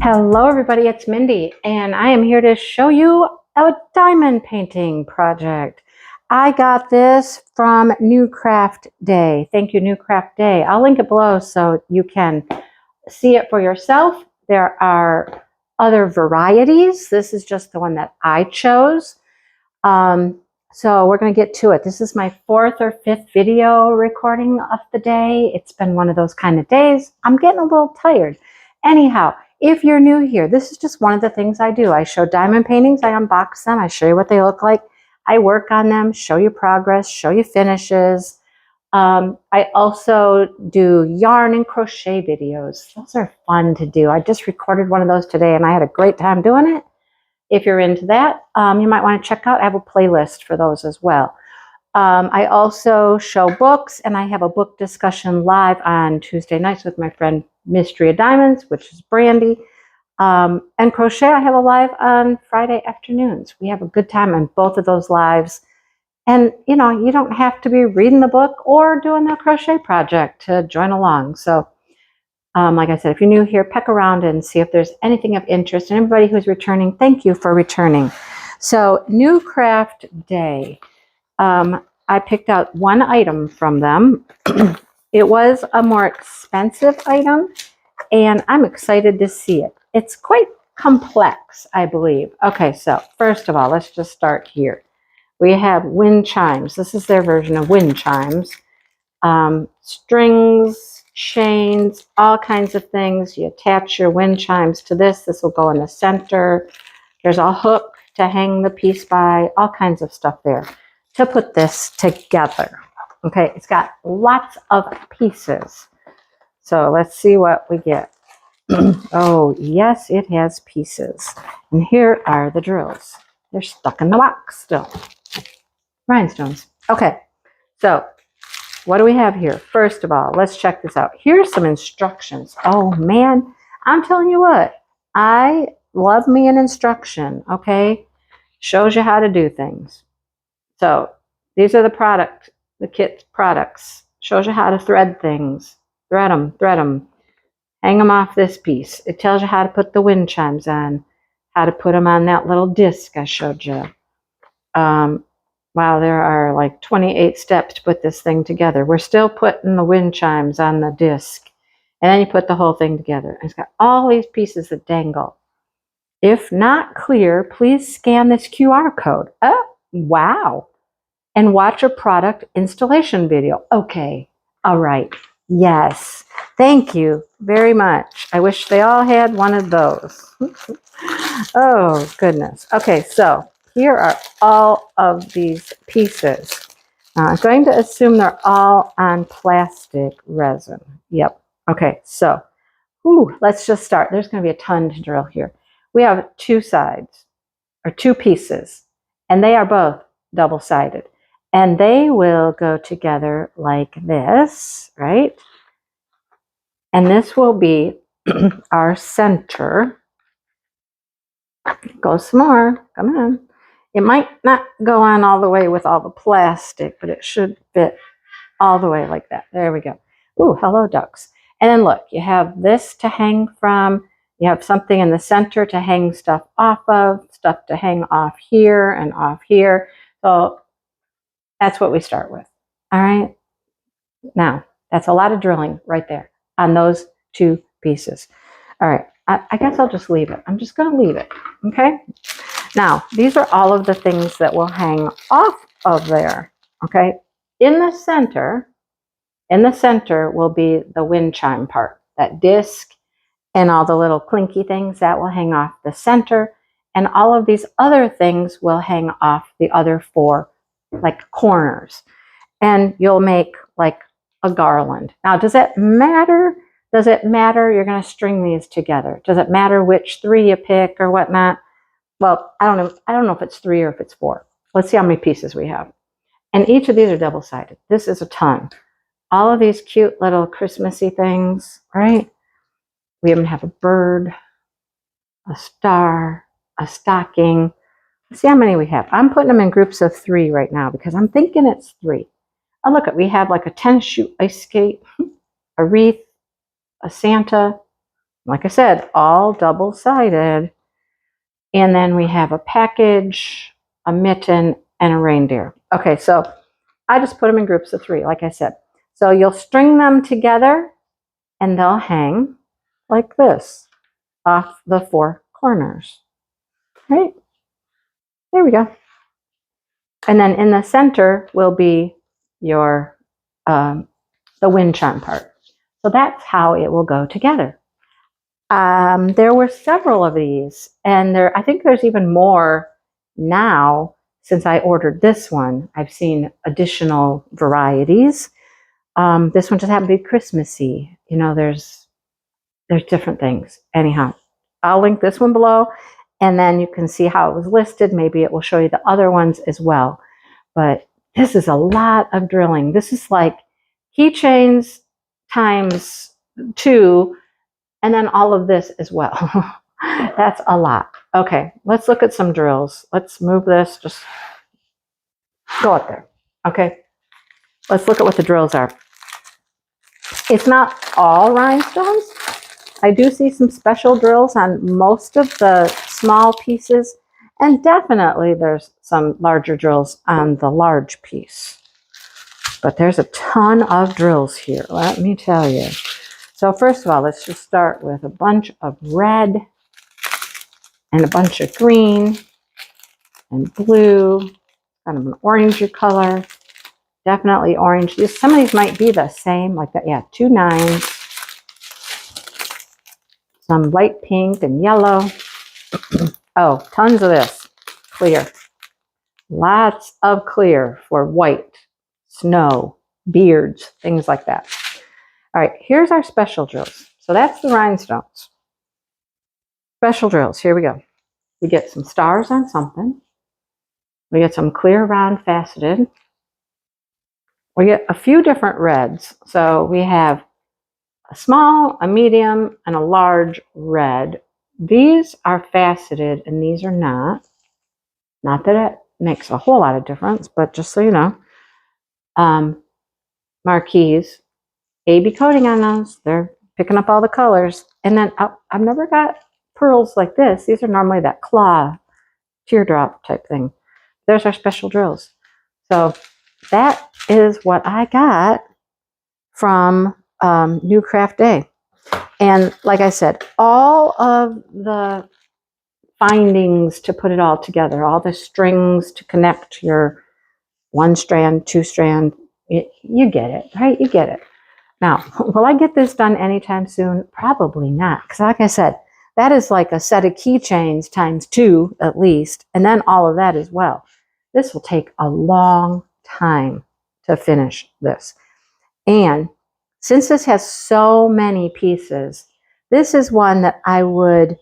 Hello everybody, it's Mindy and I am here to show you a diamond painting project. I got this from NewCraftDay. Thank you, NewCraftDay. I'll link it below so you can see it for yourself. There are other varieties. This is just the one that I chose. So we're going to get to it. This is my 4th or 5th video recording of the day. It's been one of those kind of days. I'm getting a little tired. Anyhow, if you're new here, this is just one of the things I do. I show diamond paintings, I unbox them, I show you what they look like, I work on them, show you progress, show you finishes. I also do yarn and crochet videos. Those are fun to do. I just recorded one of those today and I had a great time doing it. If you're into that, you might want to check out, I have a playlist for those as well. I also show books, and I have a book discussion live on Tuesday nights with my friend Mystery of Diamonds, which is Brandy. And crochet, I have a live on Friday afternoons. We have a good time on both of those lives. And, you know, you don't have to be reading the book or doing the crochet project to join along. So, like I said, if you're new here, peek around and see if there's anything of interest. And everybody who's returning, thank you for returning. So, NewCraftDay. I picked out one item from them. It was a more expensive item, and I'm excited to see it. It's quite complex, I believe. Okay, so first of all, let's just start here. We have wind chimes. This is their version of wind chimes. Strings, chains, all kinds of things. You attach your wind chimes to this. This will go in the center. There's a hook to hang the piece by, all kinds of stuff there to put this together. Okay, it's got lots of pieces. So let's see what we get. Oh, yes, it has pieces. And here are the drills. They're stuck in the box still. Rhinestones. Okay, so what do we have here? First of all, let's check this out. Here's some instructions. Oh, man, I'm telling you what. I love me an instruction, okay? Shows you how to do things. So these are the kit products. Shows you how to thread things. Thread them. Hang them off this piece. It tells you how to put the wind chimes on, how to put them on that little disc I showed you. Wow, there are like 28 steps to put this thing together. We're still putting the wind chimes on the disc. And then you put the whole thing together. It's got all these pieces that dangle. If not clear, please scan this QR code. Oh, wow. And watch a product installation video. Okay. All right. Yes. Thank you very much. I wish they all had one of those. Oh, goodness. Okay, so here are all of these pieces. Now, I'm going to assume they're all on plastic resin. Yep. Okay, so let's just start. There's going to be a ton to drill here. We have two sides, or two pieces, and they are both double-sided. And they will go together like this, right? And this will be our center. Go some more, come on. It might not go on all the way with all the plastic, but it should fit all the way like that. There we go. Ooh, hello ducks. And then look, you have this to hang from. You have something in the center to hang stuff off of, stuff to hang off here and off here. So that's what we start with. All right. Now, that's a lot of drilling right there on those two pieces. All right. I guess I'll just leave it. I'm just going to leave it. Okay. Now, these are all of the things that will hang off of there. Okay. In the center will be the wind chime part, that disc and all the little clinky things that will hang off the center. And all of these other things will hang off the other four like corners, and you'll make like a garland. Now, does it matter? Does it matter? You're going to string these together. Does it matter which 3 you pick or whatnot? Well, I don't know. I don't know if it's 3 or if it's 4. Let's see how many pieces we have. And each of these are double-sided. This is a ton. All of these cute little Christmassy things, right? We even have a bird, a star, a stocking. Let's see how many we have. I'm putting them in groups of 3 right now because I'm thinking it's 3. Oh, look, we have like a tennis shoe ice skate, a wreath, a Santa, Like I said, all double-sided. And then we have a package, a mitten, and a reindeer. Okay, so I just put them in groups of 3, like I said. So you'll string them together and they'll hang like this off the 4 corners. Right? There we go. And then in the center will be your the wind chime part. So that's how it will go together. There were several of these, and I think there's even more now since I ordered this one. I've seen additional varieties. This one just happened to be Christmassy. You know, there's different things. Anyhow, I'll link this one below, and then you can see how it was listed. Maybe it will show you the other ones as well. But this is a lot of drilling. This is like keychains times 2, and then all of this as well. That's a lot. Okay, let's look at some drills. Let's move this, just go up there. Okay, let's look at what the drills are. It's not all rhinestones. I do see some special drills on most of the small pieces, and definitely there's some larger drills on the large piece. But there's a ton of drills here, let me tell you. So first of all, let's just start with a bunch of red and a bunch of green and blue, kind of an orangey color. Definitely orange. Some of these might be the same, like that. Yeah, 2 9s. Some light pink and yellow. Oh, tons of this. Clear. Lots of clear for white, snow, beards, things like that. All right, here's our special drills. So that's the rhinestones. Special drills, here we go. We get some stars on something. We get some clear, round, faceted. We get a few different reds. So we have a small, a medium, and a large red. These are faceted and these are not. Not that it makes a whole lot of difference, but just so you know. Marquise, AB coating on those. They're picking up all the colors. And then I've never got pearls like this. These are normally that claw teardrop type thing. There's our special drills. So that is what I got from NewCraftDay. And like I said, all of the findings to put it all together, all the strings to connect your 1 strand, 2 strand, you get it, right? You get it. Now, will I get this done anytime soon? Probably not, because like I said, that is like a set of keychains times 2 at least, and then all of that as well. This will take a long time to finish this. And since this has so many pieces, this is one that I would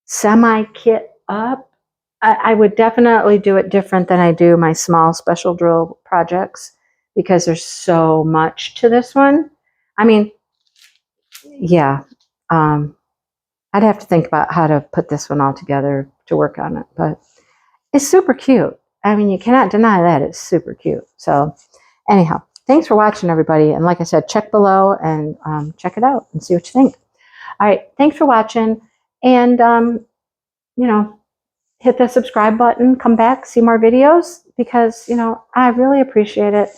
semi-kit up. I would definitely do it different than I do my small special drill projects because there's so much to this one. I mean, yeah, I'd have to think about how to put this one all together to work on it, but it's super cute. I mean, you cannot deny that. It's super cute. So anyhow, thanks for watching, everybody. And like I said, check below and check it out and see what you think. All right, thanks for watching. And, you know, hit the subscribe button, come back, see more videos, because, you know, I really appreciate it.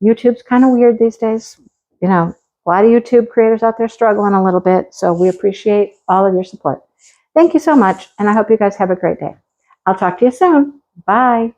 YouTube's kind of weird these days. You know, a lot of YouTube creators out there struggling a little bit, so we appreciate all of your support. Thank you so much, and I hope you guys have a great day. I'll talk to you soon. Bye.